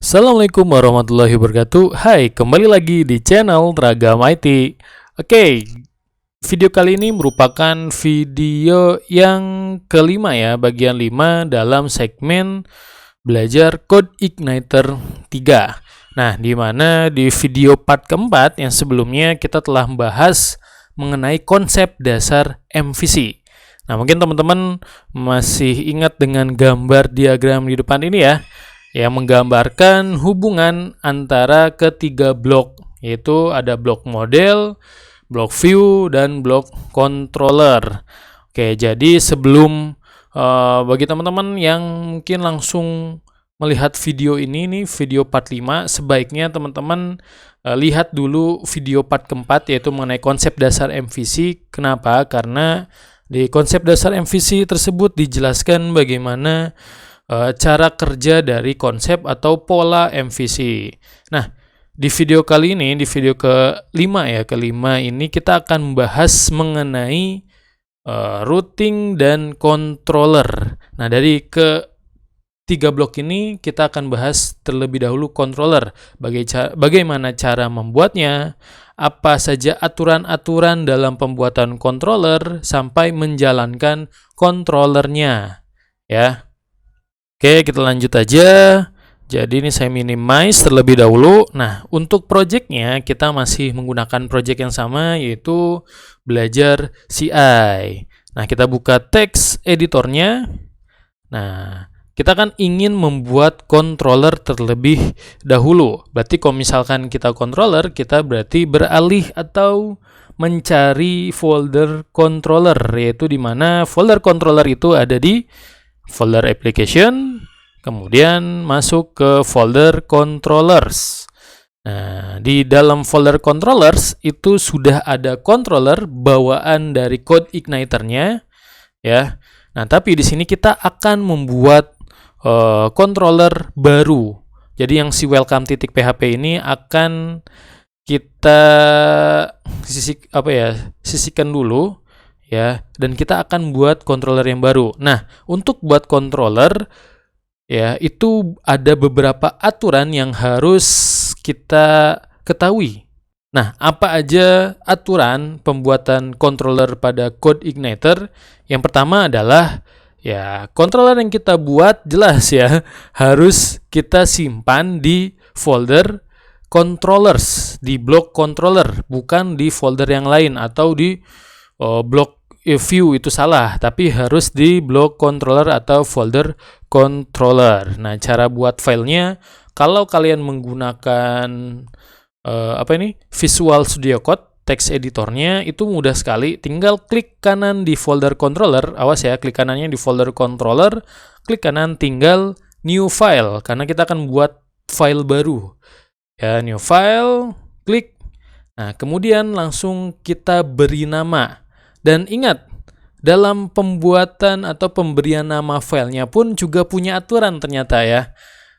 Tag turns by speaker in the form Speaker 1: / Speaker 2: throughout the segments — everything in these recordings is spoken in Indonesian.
Speaker 1: Assalamualaikum warahmatullahi wabarakatuh. Hai, kembali lagi di channel Teragam IT. Oke, video kali ini merupakan video yang kelima ya, bagian 5 dalam segmen belajar CodeIgniter 3. Nah, di mana di video part keempat yang sebelumnya kita telah membahas mengenai konsep dasar MVC. Nah, mungkin teman-teman masih ingat dengan gambar diagram di depan ini ya, yang menggambarkan hubungan antara ketiga blok, yaitu ada blok model, blok view, dan blok controller. Oke, jadi sebelum bagi teman-teman yang mungkin langsung melihat video ini nih, video part 5, sebaiknya teman-teman lihat dulu video part keempat, yaitu mengenai konsep dasar MVC. Kenapa? Karena di konsep dasar MVC tersebut dijelaskan bagaimana cara kerja dari konsep atau pola MVC. Nah, di video kali ini, di video kelima ini kita akan membahas mengenai routing dan controller. Nah, dari ketiga blok ini kita akan bahas terlebih dahulu controller. Bagaimana cara membuatnya, apa saja aturan-aturan dalam pembuatan controller sampai menjalankan controllernya, ya. Oke, kita lanjut aja. Jadi ini saya minimize terlebih dahulu. Nah, untuk projectnya kita masih menggunakan project yang sama, yaitu belajar CI. Nah, kita buka text editornya. Nah, kita kan ingin membuat controller terlebih dahulu. Berarti kalau misalkan kita controller, kita berarti beralih atau mencari folder controller, yaitu di mana folder controller itu ada di folder application, kemudian masuk ke folder controllers. Nah, di dalam folder controllers itu sudah ada controller bawaan dari CodeIgniter-nya, ya. Nah, tapi di sini kita akan membuat controller baru. Jadi yang si welcome.php ini akan kita sisihkan dulu, ya, dan kita akan buat controller yang baru. Nah, untuk buat controller, ya, itu ada beberapa aturan yang harus kita ketahui. Nah, apa aja aturan pembuatan controller pada CodeIgniter? Yang pertama adalah, ya, controller yang kita buat jelas ya, harus kita simpan di folder controllers, di blok controller, bukan di folder yang lain atau di blok view, itu salah, tapi harus di blok controller atau folder controller. Nah, cara buat filenya, kalau kalian menggunakan Visual Studio Code text editornya, itu mudah sekali, tinggal klik kanan di folder controller. Awas ya, klik kanannya di folder controller, klik kanan tinggal new file, karena kita akan buat file baru, ya. New file, klik. Nah, kemudian langsung kita beri nama. Dan ingat, dalam pembuatan atau pemberian nama filenya pun juga punya aturan ternyata ya.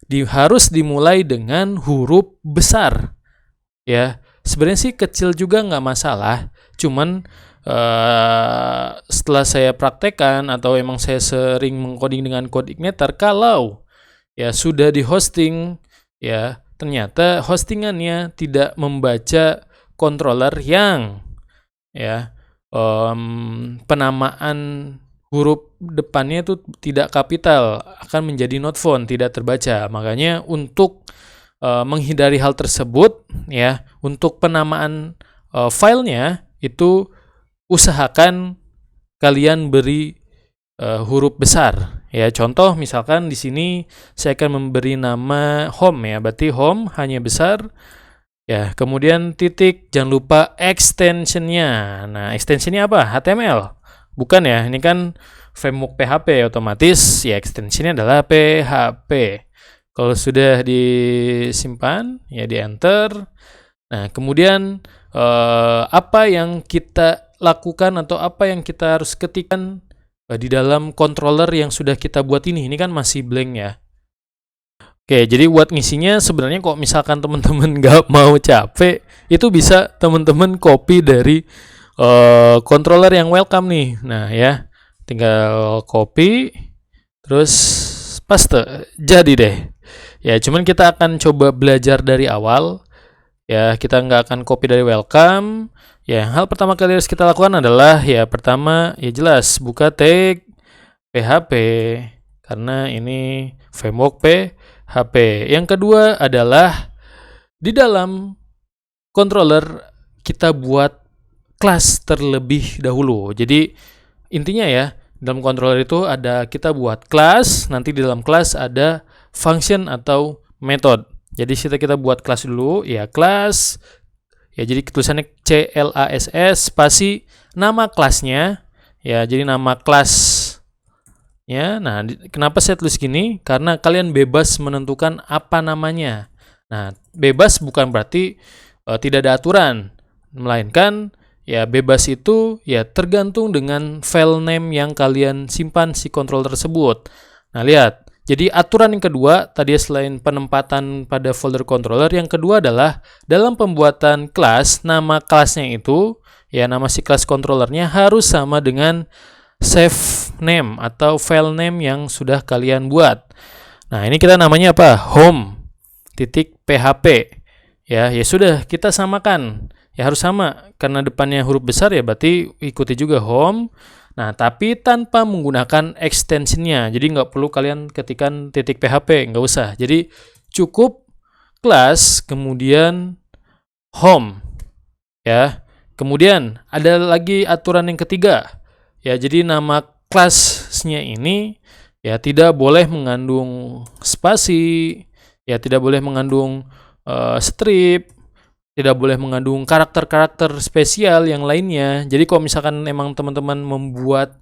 Speaker 1: Harus dimulai dengan huruf besar, ya. Sebenarnya sih kecil juga nggak masalah, cuman setelah saya praktekkan atau emang saya sering mengcoding dengan CodeIgniter, kalau ya sudah di hosting, ya, ternyata hostingannya tidak membaca controller yang, ya, penamaan huruf depannya itu tidak kapital, akan menjadi not found, tidak terbaca. Makanya untuk menghindari hal tersebut, ya, untuk penamaan filenya itu usahakan kalian beri huruf besar, ya. Contoh misalkan di sini saya akan memberi nama home, ya, berarti home hanya besar. Ya, kemudian titik, jangan lupa extensionnya. Nah, extensionnya apa? HTML? Bukan ya, ini kan framework PHP, otomatis ya extensionnya adalah PHP. Kalau sudah disimpan, ya di enter. Nah, kemudian apa yang kita lakukan atau apa yang kita harus ketikkan di dalam controller yang sudah kita buat ini kan masih blank ya. Oke, jadi buat ngisinya sebenarnya kok misalkan teman-teman nggak mau capek, itu bisa teman-teman copy dari controller yang welcome nih. Nah, ya, tinggal copy, terus paste, jadi deh. Ya, cuman kita akan coba belajar dari awal. Ya, kita nggak akan copy dari welcome. Ya, hal pertama kali harus kita lakukan adalah ya pertama ya jelas buka tag PHP karena ini framework PHP. Yang kedua adalah di dalam controller kita buat kelas terlebih dahulu. Jadi intinya ya, dalam controller itu ada kita buat kelas, nanti di dalam kelas ada function atau method. Jadi kita buat kelas dulu, ya kelas. Ya jadi tulisannya CLASS spasi nama kelasnya. Ya, jadi nama kelas. Ya, nah kenapa saya tulis gini? Karena kalian bebas menentukan apa namanya. Nah, bebas bukan berarti tidak ada aturan, melainkan ya bebas itu ya tergantung dengan file name yang kalian simpan si kontrol tersebut. Nah, lihat. Jadi aturan yang kedua tadi selain penempatan pada folder controller, yang kedua adalah dalam pembuatan kelas, nama kelasnya itu ya nama si kelas controllernya harus sama dengan save name atau file name yang sudah kalian buat. Nah, ini kita namanya apa? home.php. Ya sudah kita samakan. Ya harus sama karena depannya huruf besar ya berarti ikuti juga home. Nah, tapi tanpa menggunakan extensionnya. Jadi nggak perlu kalian ketikkan .php, nggak usah. Jadi cukup kelas kemudian home. Ya. Kemudian ada lagi aturan yang ketiga. Ya, jadi nama kelasnya ini ya tidak boleh mengandung spasi, ya tidak boleh mengandung strip, tidak boleh mengandung karakter-karakter spesial yang lainnya. Jadi kalau misalkan memang teman-teman membuat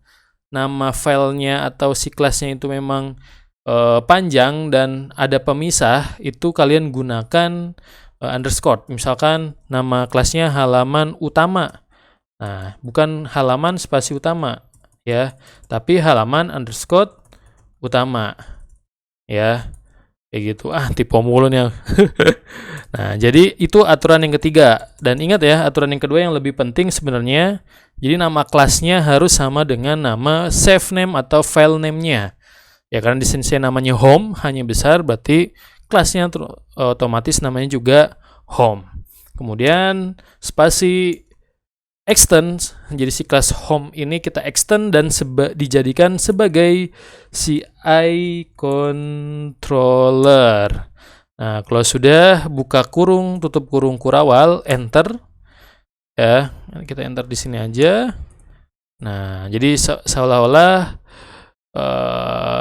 Speaker 1: nama filenya atau si kelasnya itu memang panjang dan ada pemisah, itu kalian gunakan underscore. Misalkan nama kelasnya halaman utama. Nah, bukan halaman spasi utama ya, tapi halaman underscore utama. Ya. Kayak gitu. Tipe mulu nih. Nah, jadi itu aturan yang ketiga. Dan ingat ya, aturan yang kedua yang lebih penting sebenarnya, jadi nama kelasnya harus sama dengan nama save name atau file name-nya. Ya, karena di sini saya namanya home, hanya besar, berarti kelasnya otomatis namanya juga home. Kemudian spasi extend, jadi si kelas home ini kita extend dan dijadikan sebagai CI controller. Nah, kalau sudah buka kurung, tutup kurung kurawal, enter. Ya, kita enter di sini aja. Nah, jadi seolah-olah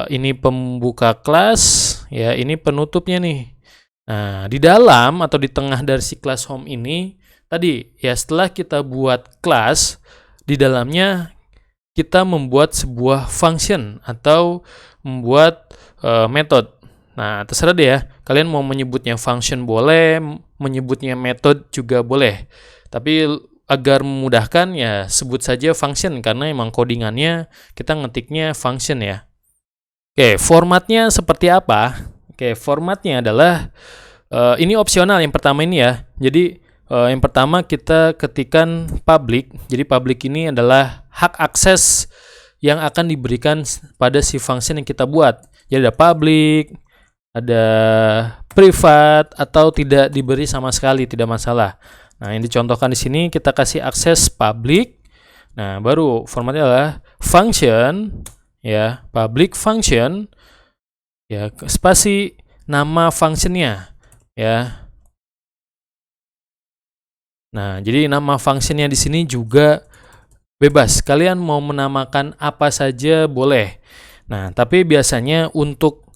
Speaker 1: ini pembuka kelas, ya ini penutupnya nih. Nah, di dalam atau di tengah dari si kelas home ini, tadi ya setelah kita buat kelas, di dalamnya kita membuat sebuah function atau membuat method. Nah, terserah deh ya. Kalian mau menyebutnya function boleh, menyebutnya method juga boleh. Tapi agar memudahkan ya sebut saja function karena emang codingannya kita ngetiknya function ya. Oke, formatnya seperti apa? Oke, formatnya adalah ini opsional yang pertama ini ya. Jadi yang pertama kita ketikkan public. Jadi public ini adalah hak akses yang akan diberikan pada si function yang kita buat. Jadi ada public, ada privat, atau tidak diberi sama sekali, tidak masalah. Nah, yang dicontohkan di sini kita kasih akses public. Nah, baru formatnya adalah function, ya, public function, ya, spasi nama functionnya, ya. Nah, jadi nama functionnya di sini juga bebas. Kalian mau menamakan apa saja boleh. Nah, tapi biasanya untuk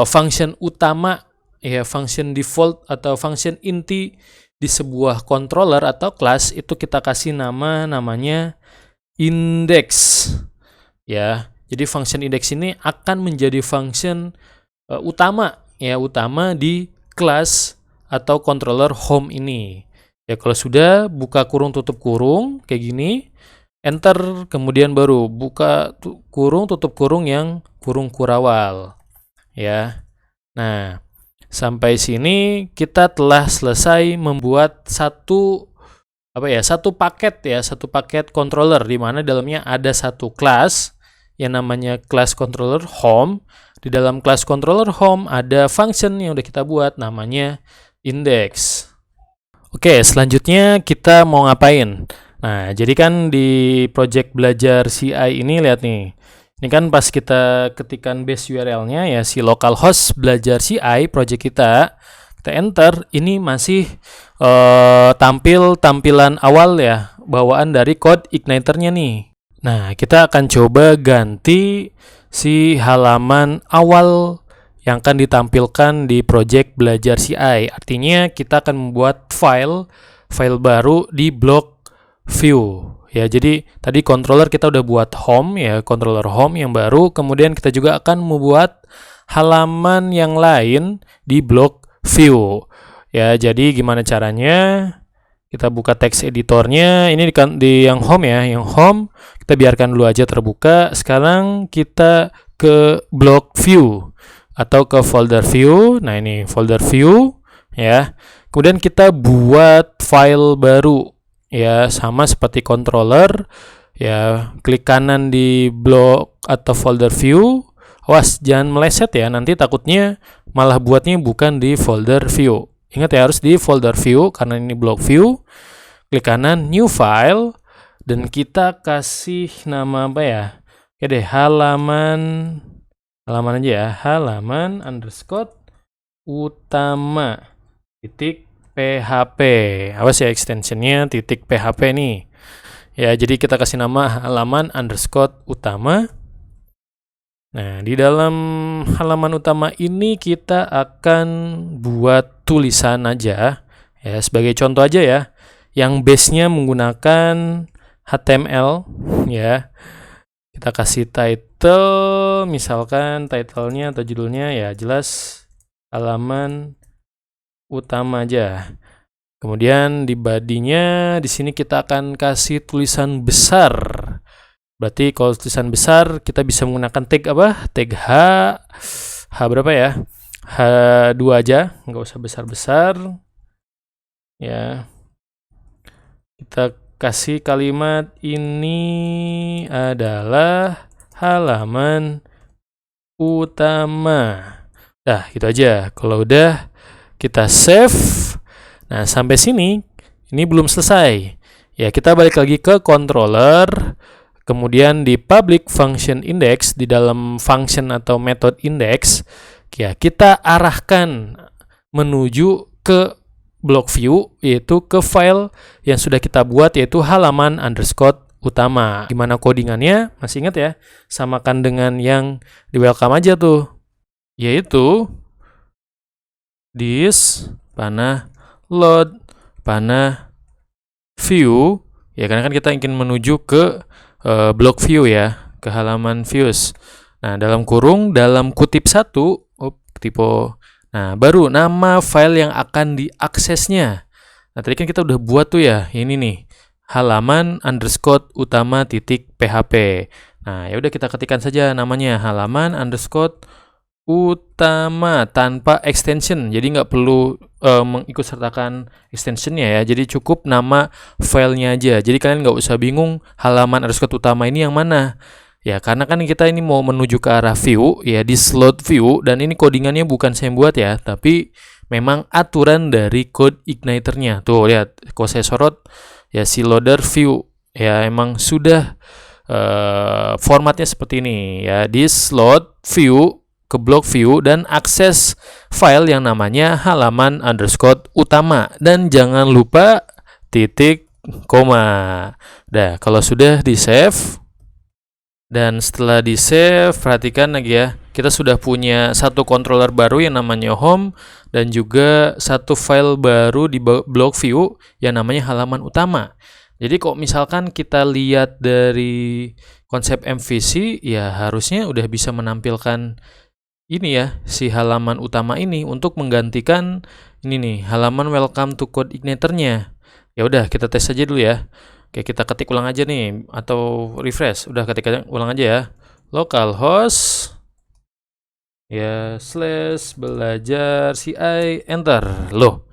Speaker 1: function utama, ya function default atau function inti di sebuah controller atau kelas itu kita kasih namanya index. Ya, jadi function index ini akan menjadi function utama di kelas atau controller home ini. Ya, kalau sudah buka kurung tutup kurung kayak gini, enter, kemudian baru buka kurung tutup kurung yang kurung kurawal. Ya. Nah, sampai sini kita telah selesai membuat satu paket controller di mana dalamnya ada satu kelas yang namanya kelas controller home. di dalam kelas controller home ada function yang udah kita buat namanya index. Oke, selanjutnya kita mau ngapain? Nah, jadi kan di project belajar CI ini lihat nih. Ini kan pas kita ketikkan base URL-nya ya si localhost belajar CI project kita enter, ini masih tampil tampilan awal ya, bawaan dari code igniternya nih. Nah, kita akan coba ganti si halaman awal yang akan ditampilkan di project belajar CI. Artinya kita akan membuat file baru di block view. Ya, jadi tadi controller kita udah buat home ya, controller home yang baru. Kemudian kita juga akan membuat halaman yang lain di block view. Ya, jadi gimana caranya? Kita buka text editornya. Ini di yang home ya, yang home kita biarkan dulu aja terbuka. Sekarang kita ke block view atau ke folder view. Nah, ini folder view ya. Kemudian kita buat file baru ya, sama seperti controller ya. Klik kanan di block atau folder view. Awas jangan meleset ya, nanti takutnya malah buatnya bukan di folder view. Ingat ya, harus di folder view karena ini block view. Klik kanan new file dan kita kasih nama apa ya? Oke deh, halaman aja ya, halaman underscore utama titik php. Awas ya, extensionnya titik php nih ya. Jadi kita kasih nama halaman underscore utama. Nah, di dalam halaman utama ini kita akan buat tulisan aja ya, sebagai contoh aja ya, yang base-nya menggunakan HTML ya. Kita kasih title, misalkan title-nya atau judulnya ya jelas halaman utama aja. Kemudian di body-nya di sini kita akan kasih tulisan besar. Berarti kalau tulisan besar kita bisa menggunakan tag apa? Tag H berapa ya? H2 aja, nggak usah besar-besar. Ya. Kita kasih kalimat ini adalah halaman utama. Nah, gitu aja. Kalau udah kita save. Nah, sampai sini ini belum selesai. Ya, kita balik lagi ke controller. Kemudian di public function index, di dalam function atau method index, ya kita arahkan menuju ke block view, yaitu ke file yang sudah kita buat, yaitu halaman underscore utama. Gimana codingannya? Masih ingat ya? Samakan dengan yang di welcome aja tuh, yaitu this panah load panah view, ya karena kan kita ingin menuju ke block view ya, ke halaman views. Nah, dalam kurung, dalam kutip 1, typo. Nah, baru nama file yang akan diaksesnya. Nah, tadi kan kita udah buat tuh ya, ini nih, halaman underscore utama titik php. Nah, ya udah kita ketikkan saja namanya halaman underscore utama tanpa extension. Jadi nggak perlu mengikutsertakan extensionnya ya. Jadi cukup nama filenya aja. Jadi kalian nggak usah bingung halaman underscore utama ini yang mana. Ya, karena kan kita ini mau menuju ke arah view, ya di slot view, dan ini codingannya bukan saya buat ya, tapi memang aturan dari code igniternya. Tuh, lihat, kalau saya sorot, ya si loader view, ya emang sudah formatnya seperti ini, ya di slot view, ke block view, dan akses file yang namanya halaman underscore utama. Dan jangan lupa titik, koma. Nah, kalau sudah di-save, dan setelah di-save, perhatikan lagi ya, kita sudah punya satu controller baru yang namanya home, dan juga satu file baru di block view yang namanya halaman utama. Jadi kok misalkan kita lihat dari konsep MVC, ya harusnya udah bisa menampilkan ini ya, si halaman utama ini untuk menggantikan ini nih, halaman welcome to code igniternya. Ya udah, kita tes aja dulu ya. Oke, kita ketik ulang aja nih, atau refresh. Udah, ketik ulang aja ya. Localhost ya /belajar CI, enter. Loh,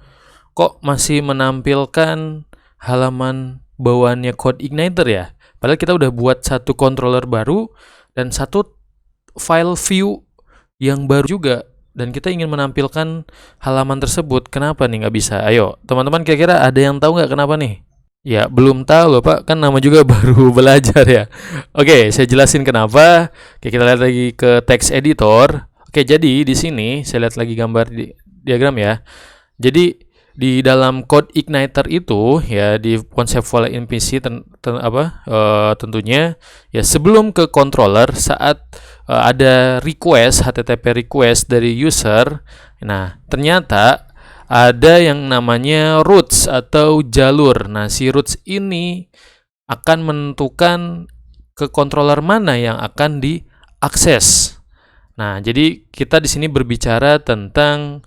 Speaker 1: kok masih menampilkan halaman bawaannya code igniter ya? Padahal kita udah buat satu controller baru dan satu file view yang baru juga dan kita ingin menampilkan halaman tersebut. Kenapa nih nggak bisa? Ayo, teman-teman kira-kira ada yang tahu nggak kenapa nih? Ya, belum tahu loh Pak, kan nama juga baru belajar ya. Oke, saya jelasin kenapa. Oke, kita lihat lagi ke text editor. Oke, jadi di sini saya lihat lagi gambar di diagram ya. Jadi di dalam code igniter itu ya di conceptual MVC tentunya ya sebelum ke controller saat ada request HTTP request dari user. Nah, ternyata ada yang namanya routes atau jalur. Nah, si routes ini akan menentukan ke controller mana yang akan diakses. Nah, jadi kita di sini berbicara tentang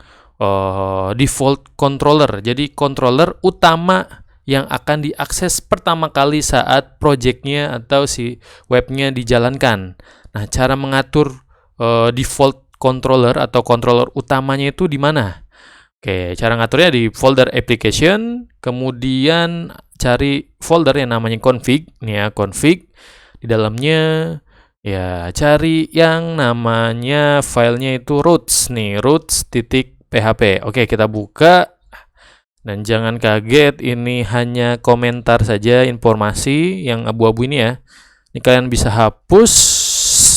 Speaker 1: default controller. Jadi controller utama yang akan diakses pertama kali saat projectnya atau si webnya dijalankan. Nah, cara mengatur default controller atau controller utamanya itu di mana? Oke, cara ngaturnya di folder application, kemudian cari folder yang namanya config, nih ya, config. Di dalamnya ya cari yang namanya filenya itu routes nih, routes.php. Oke, kita buka. Dan jangan kaget, ini hanya komentar saja informasi yang abu-abu ini ya. Ini kalian bisa hapus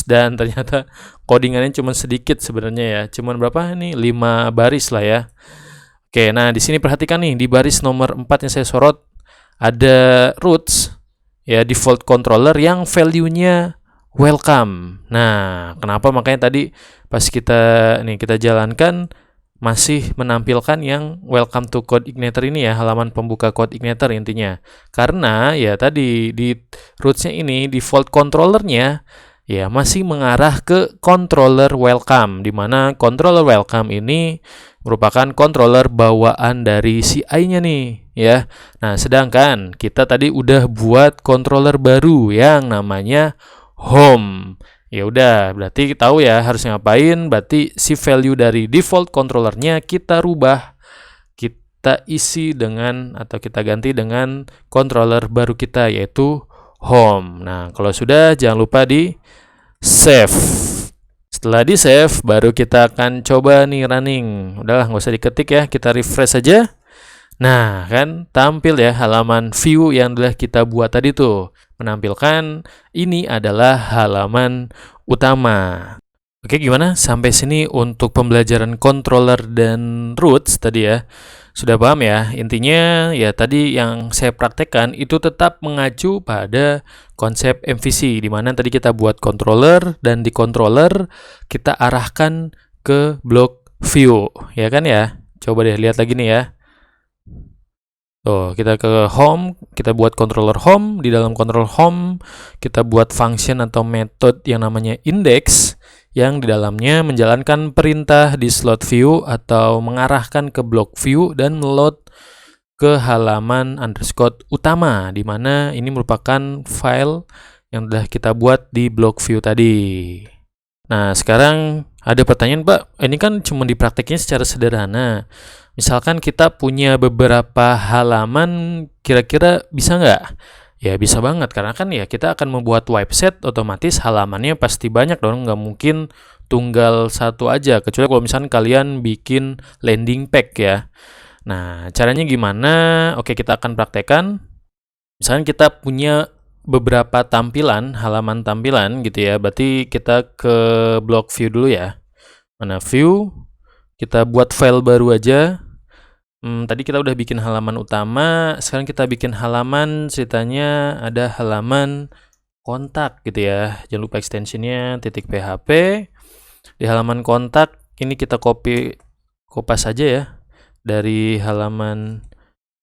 Speaker 1: dan ternyata codingannya cuma sedikit sebenarnya ya. Cuman berapa nih? 5 baris lah ya. Oke, nah di sini perhatikan nih di baris nomor 4 yang saya sorot ada routes ya default controller yang value-nya welcome. Nah, kenapa makanya tadi pas kita jalankan masih menampilkan yang welcome to code igniter ini ya, halaman pembuka code igniter intinya. Karena ya tadi di roots-nya ini default controllernya ya masih mengarah ke controller welcome, di mana controller welcome ini merupakan controller bawaan dari CI-nya nih ya. Nah, sedangkan kita tadi udah buat controller baru yang namanya home. Ya udah, berarti tahu ya harus ngapain. Berarti si value dari default controllernya kita rubah, kita isi dengan atau kita ganti dengan controller baru kita yaitu home. Nah, kalau sudah jangan lupa di save. Setelah di save baru kita akan coba nih running. Udahlah nggak usah diketik ya, kita refresh saja. Nah, kan tampil ya halaman view yang telah kita buat tadi tuh. Menampilkan ini adalah halaman utama. Oke, gimana? Sampai sini untuk pembelajaran controller dan routes tadi ya. Sudah paham ya? Intinya ya tadi yang saya praktekkan itu tetap mengacu pada konsep MVC, di mana tadi kita buat controller dan di controller kita arahkan ke block view, ya kan ya? Coba deh lihat lagi nih ya. Kita ke home, kita buat controller home. Di dalam controller home, kita buat function atau method yang namanya index, yang di dalamnya menjalankan perintah di slot view atau mengarahkan ke block view dan meload ke halaman underscore utama, di mana ini merupakan file yang sudah kita buat di block view tadi. Nah, sekarang ada pertanyaan, Pak, ini kan cuma diprakteknya secara sederhana. Misalkan kita punya beberapa halaman, kira-kira bisa nggak? Ya bisa banget, karena kan ya kita akan membuat website, otomatis halamannya pasti banyak dong, nggak mungkin tunggal satu aja, kecuali kalau misalkan kalian bikin landing page ya. Nah, caranya gimana? Oke, kita akan praktekkan. Misalkan kita punya beberapa tampilan, halaman tampilan gitu ya, berarti kita ke block view dulu ya. Mana view, kita buat file baru aja. Tadi kita udah bikin halaman utama, sekarang kita bikin halaman, ceritanya ada halaman kontak gitu ya. Jangan lupa extensionnya .php. Di halaman kontak, ini kita kopas aja ya dari halaman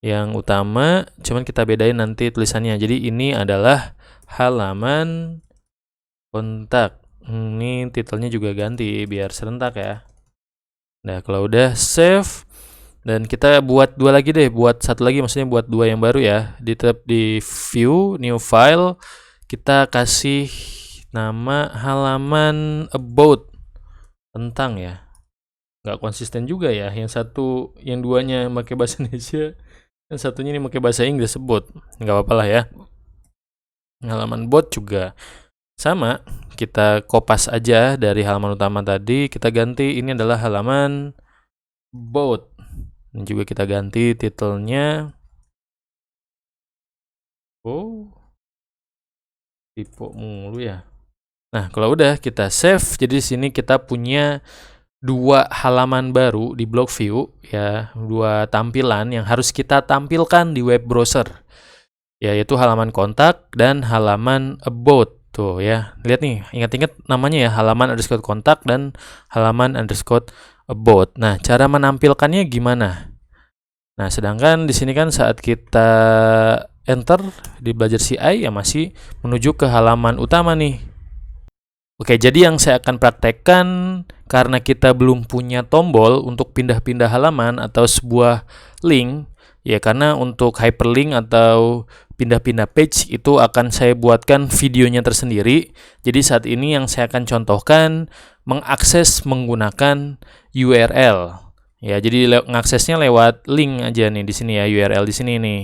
Speaker 1: yang utama, cuman kita bedain nanti tulisannya. Jadi ini adalah halaman kontak. Ini titelnya juga ganti biar serentak ya. Nah, kalau udah save, dan kita buat dua lagi deh, buat satu lagi, maksudnya buat dua yang baru ya. Di view, new file, kita kasih nama halaman about, tentang ya. Nggak konsisten juga ya, yang satu, yang duanya pakai bahasa Indonesia, yang satunya ini pakai bahasa Inggris, sebut. Nggak apa-apa lah ya. Halaman bot juga. Sama, kita kopas aja dari halaman utama tadi, kita ganti ini adalah halaman about. Dan juga kita ganti titelnya. Oh, tipe mulu ya. Nah, kalau udah kita save, jadi di sini kita punya dua halaman baru di blog view ya, dua tampilan yang harus kita tampilkan di web browser. Yaitu halaman kontak dan halaman about. Tuh ya, lihat nih, ingat-ingat namanya ya, halaman underscore kontak dan halaman underscore about. Nah, cara menampilkannya gimana? Nah, sedangkan di sini kan saat kita enter di belajar CI ya masih menuju ke halaman utama nih. Oke, jadi yang saya akan praktekkan karena kita belum punya tombol untuk pindah-pindah halaman atau sebuah link, ya karena untuk hyperlink atau pindah-pindah page itu akan saya buatkan videonya tersendiri. Jadi saat ini yang saya akan contohkan mengakses menggunakan URL. Ya, jadi mengaksesnya lewat link aja nih di sini ya, URL di sini nih.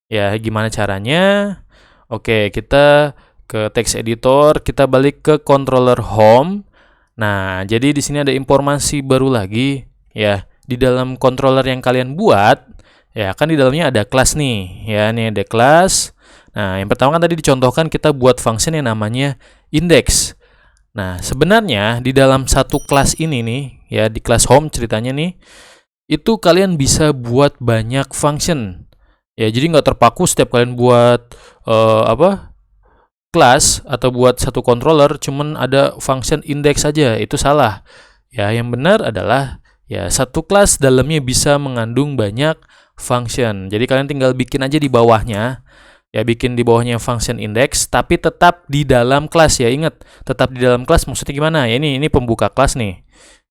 Speaker 1: Ya, gimana caranya? Oke, kita ke text editor, kita balik ke controller home. Nah, jadi di sini ada informasi baru lagi ya. Di dalam controller yang kalian buat, ya kan di dalamnya ada kelas nih. Ya, ini ada kelas. Nah, yang pertama kan tadi dicontohkan kita buat function yang namanya index. Nah, sebenarnya di dalam satu kelas ini nih, ya di kelas home ceritanya nih, itu kalian bisa buat banyak function. Ya, jadi nggak terpaku setiap kalian buat kelas atau buat satu controller cuman ada function index saja, itu salah. Ya, yang benar adalah ya satu kelas dalamnya bisa mengandung banyak function. Jadi kalian tinggal bikin aja di bawahnya. Ya, bikin di bawahnya function index tapi tetap di dalam kelas ya. Ingat, tetap di dalam kelas maksudnya gimana? Ya ini pembuka kelas nih.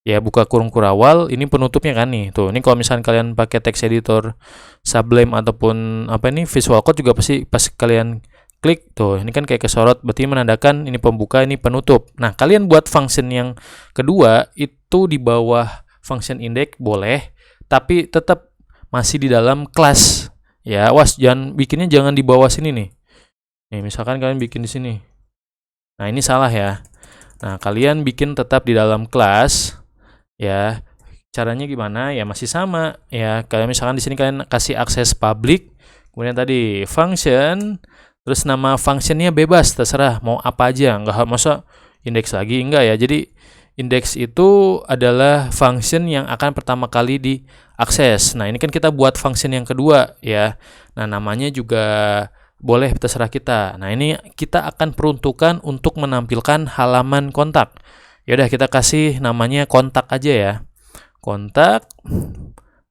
Speaker 1: Ya, buka kurung kurawal, ini penutupnya kan nih. Tuh, ini kalau misalnya kalian pakai text editor Sublime ataupun Visual Code juga pasti pas kalian klik tuh, ini kan kayak kesorot, berarti menandakan ini pembuka, ini penutup. Nah, kalian buat function yang kedua itu di bawah function index boleh, tapi tetap masih di dalam kelas. Ya, awas bikinnya jangan di bawah sini nih. Nih, misalkan kalian bikin di sini. Nah, ini salah ya. Nah, kalian bikin tetap di dalam kelas. Ya, caranya gimana? Ya masih sama. Ya, kalian misalkan di sini kalian kasih akses public, kemudian tadi function. Terus nama functionnya bebas, terserah mau apa aja, nggak masa indeks lagi, enggak ya. Jadi indeks itu adalah function yang akan pertama kali diakses. Nah, ini kan kita buat function yang kedua ya. Nah, namanya juga boleh terserah kita. Nah, ini kita akan peruntukan untuk menampilkan halaman kontak. Ya udah, kita kasih namanya kontak aja ya. Kontak,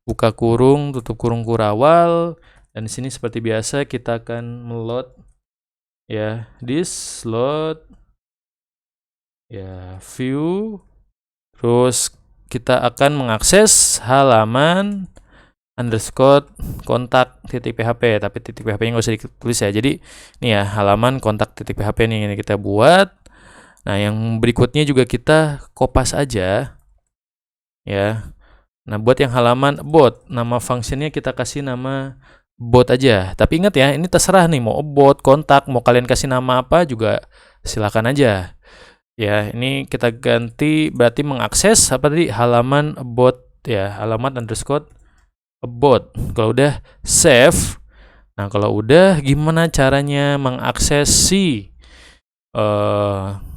Speaker 1: buka kurung, tutup kurung kurawal. Dan di sini seperti biasa kita akan meload ya this load ya view, terus kita akan mengakses halaman underscore kontak titik php, tapi titik php nya nggak usah ditulis ya. Jadi ini ya halaman kontak titik php nih yang kita buat. Nah, yang berikutnya juga kita kopas aja ya. Nah, buat yang halaman about, nama functionnya kita kasih nama bot aja. Tapi ingat ya, ini terserah nih mau bot, kontak, mau kalian kasih nama apa juga silakan aja. Ya, ini kita ganti berarti mengakses apa tadi halaman about ya, halaman underscore about. Kalau udah save. Nah, kalau udah gimana caranya mengakses si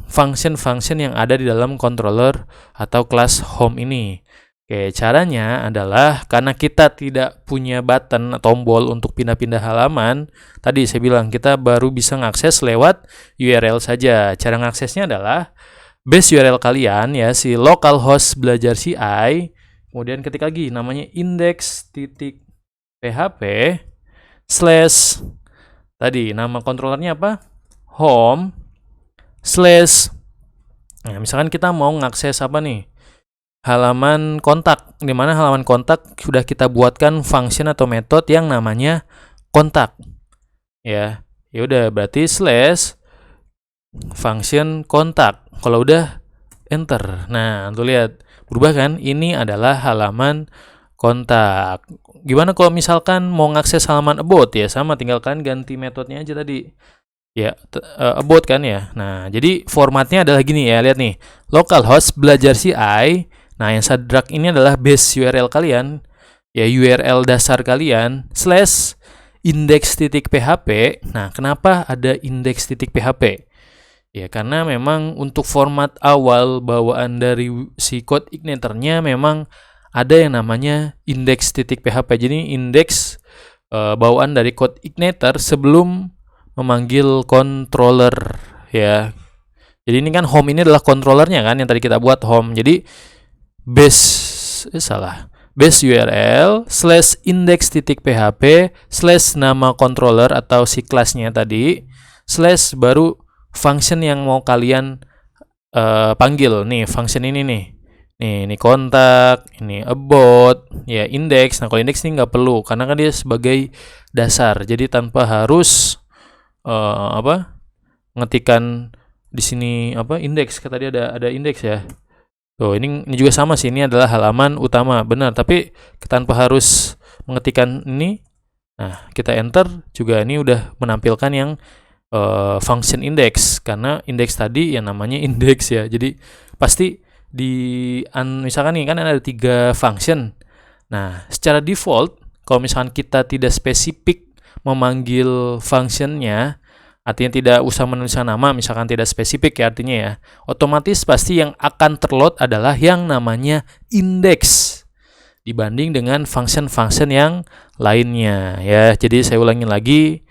Speaker 1: function-function yang ada di dalam controller atau kelas home ini? Oke, caranya adalah karena kita tidak punya button tombol untuk pindah-pindah halaman. Tadi saya bilang kita baru bisa mengakses lewat URL saja. Cara mengaksesnya adalah base URL kalian ya, si localhost belajar CI. Kemudian ketik lagi namanya index.php slash tadi nama kontrolernya apa? Home slash. Nah, misalkan kita mau mengakses apa nih? Halaman kontak, di mana halaman kontak sudah kita buatkan function atau metode yang namanya kontak. Ya udah berarti slash function kontak. Kalau udah enter. Nah, tuh lihat berubah kan? Ini adalah halaman kontak. Gimana kalau misalkan mau ngakses halaman about ya, sama tinggal kalian ganti metodenya aja tadi. Ya, about kan ya. Nah, jadi formatnya adalah gini ya, lihat nih. Localhost belajar CI. Nah, yang saya drag ini adalah base URL kalian, ya URL dasar kalian slash index.php. Nah, kenapa ada index.php? Ya, karena memang untuk format awal bawaan dari si code igniternya memang ada yang namanya index.php. Jadi index bawaan dari code igniter sebelum memanggil controller ya. Jadi ini kan home ini adalah controllernya kan yang tadi kita buat home. Jadi base URL slash index.php slash nama controller atau si kelasnya tadi slash baru function yang mau kalian panggil. Nih function ini nih. Ini kontak, ini about, ya index. Nah kalau index ini nggak perlu karena kan dia sebagai dasar. Jadi tanpa harus ngetikan di sini indeks. Kata dia ada indeks ya. Tuh ini juga sama sih, ini adalah halaman utama benar, tapi tanpa harus mengetikkan ini. Nah kita enter juga ini udah menampilkan yang function index karena indeks tadi yang namanya indeks ya. Jadi pasti misalkan nih kan ada 3 function. Nah secara default kalau misalkan kita tidak spesifik memanggil functionnya, artinya tidak usah menuliskan nama, misalkan tidak spesifik ya artinya ya, otomatis pasti yang akan terload adalah yang namanya index dibanding dengan function-function yang lainnya ya. Jadi saya ulangi lagi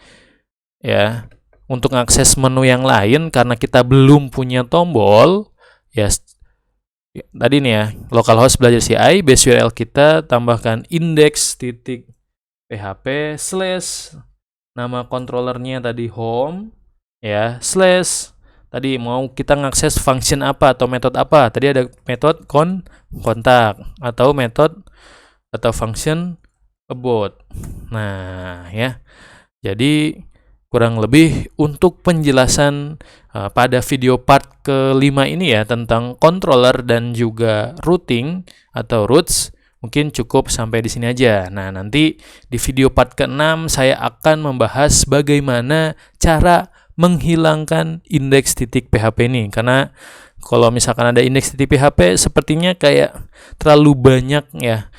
Speaker 1: ya, untuk akses menu yang lain karena kita belum punya tombol ya, tadi nih ya, localhost belajar CI base URL kita tambahkan index.php slash nama controllernya tadi home ya slash tadi mau kita ngakses function apa atau metode apa. Tadi ada metode kontak atau metode atau function about. Nah ya, jadi kurang lebih untuk penjelasan pada video part kelima ini ya tentang controller dan juga routing atau routes mungkin cukup sampai di sini aja. Nah, nanti di video part ke-6 saya akan membahas bagaimana cara menghilangkan index.php ini. Karena kalau misalkan ada index.php sepertinya kayak terlalu banyak ya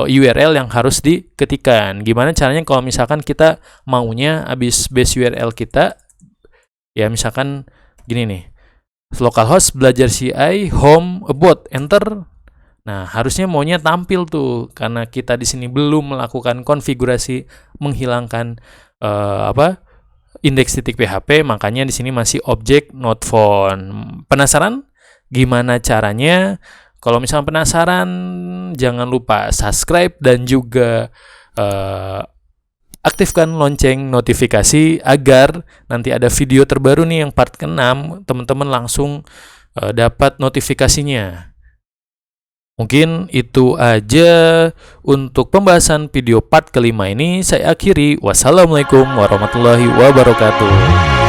Speaker 1: URL yang harus diketikkan. Gimana caranya kalau misalkan kita maunya habis base URL kita ya, misalkan gini nih, localhost belajar CI home about enter. Nah harusnya maunya tampil tuh, karena kita di sini belum melakukan konfigurasi menghilangkan index.php, makanya di sini masih object not found. Penasaran gimana caranya? Kalau misalnya penasaran, jangan lupa subscribe dan juga aktifkan lonceng notifikasi agar nanti ada video terbaru nih yang part ke-6, teman-teman langsung dapat notifikasinya. Mungkin itu aja untuk pembahasan video part kelima ini. Saya akhiri. Wassalamualaikum warahmatullahi wabarakatuh.